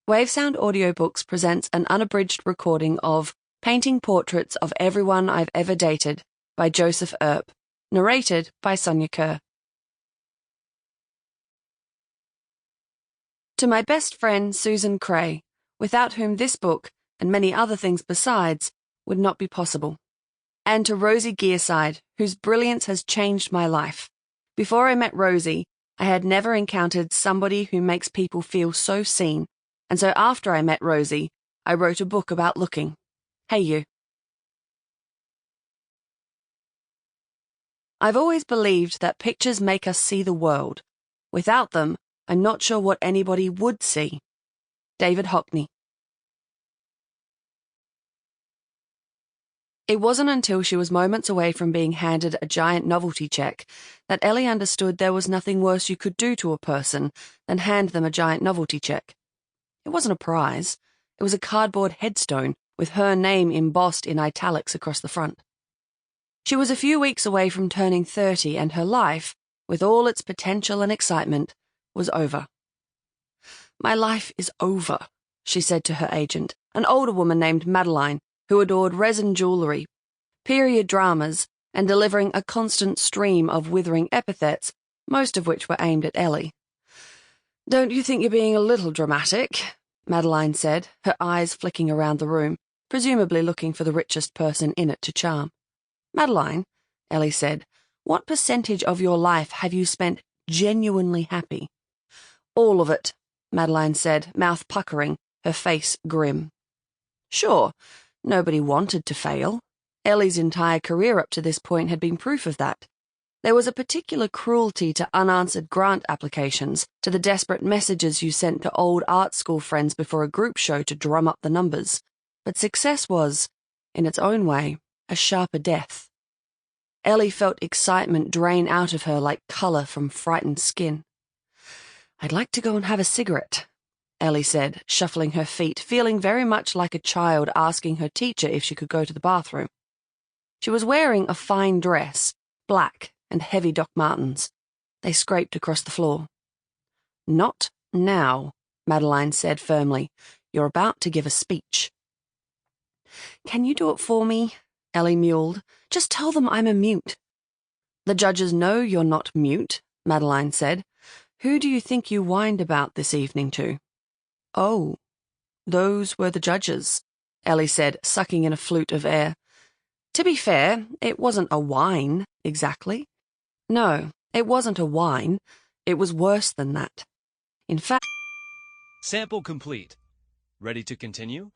Wavesound Audiobooks presents an unabridged recording of Painting Portraits of Everyone I've Ever Dated by Joseph Earp, narrated by Sonya Kerr. To my best friend Susan Cray, without whom this book, and many other things besides, would not be possible. And to Rosie Gearside, whose brilliance has changed my life. Before I met Rosie, I had never encountered somebody who makes people feel so seen, and so after I met Rosie, I wrote a book about looking. Hey you. I've always believed that pictures make us see the world. Without them, I'm not sure what anybody would see. David Hockney. It wasn't until she was moments away from being handed a giant novelty check that Ellie understood there was nothing worse you could do to a person than hand them a giant novelty check. It wasn't a prize. It was a cardboard headstone with her name embossed in italics across the front. She was a few weeks away from turning 30, and her life, with all its potential and excitement, was over. My life is over, she said to her agent, an older woman named Madeline, who adored resin jewellery, period dramas, and delivering a constant stream of withering epithets, most of which were aimed at Ellie. "Don't you think you're being a little dramatic?" Madeline said, her eyes flicking around the room, presumably looking for the richest person in it to charm. "Madeline," Ellie said, "what percentage of your life have you spent genuinely happy?" "All of it," Madeline said, mouth puckering, her face grim. Sure, nobody wanted to fail. Ellie's entire career up to this point had been proof of that. There was a particular cruelty to unanswered grant applications, to the desperate messages you sent to old art school friends before a group show to drum up the numbers. But success was, in its own way, a sharper death. Ellie felt excitement drain out of her like colour from frightened skin. "I'd like to go and have a cigarette," Ellie said, shuffling her feet, feeling very much like a child asking her teacher if she could go to the bathroom. She was wearing a fine dress, black and heavy Doc Martens. They scraped across the floor. "Not now," Madeline said firmly. "You're about to give a speech." "Can you do it for me?" Ellie mewled. "Just tell them I'm a mute." "The judges know you're not mute," Madeline said. "Who do you think you whined about this evening to?" "Oh, those were the judges," Ellie said, sucking in a flute of air. "To be fair, it wasn't a whine, exactly. No, it wasn't a whine. It was worse than that. In fact..." Sample complete. Ready to continue?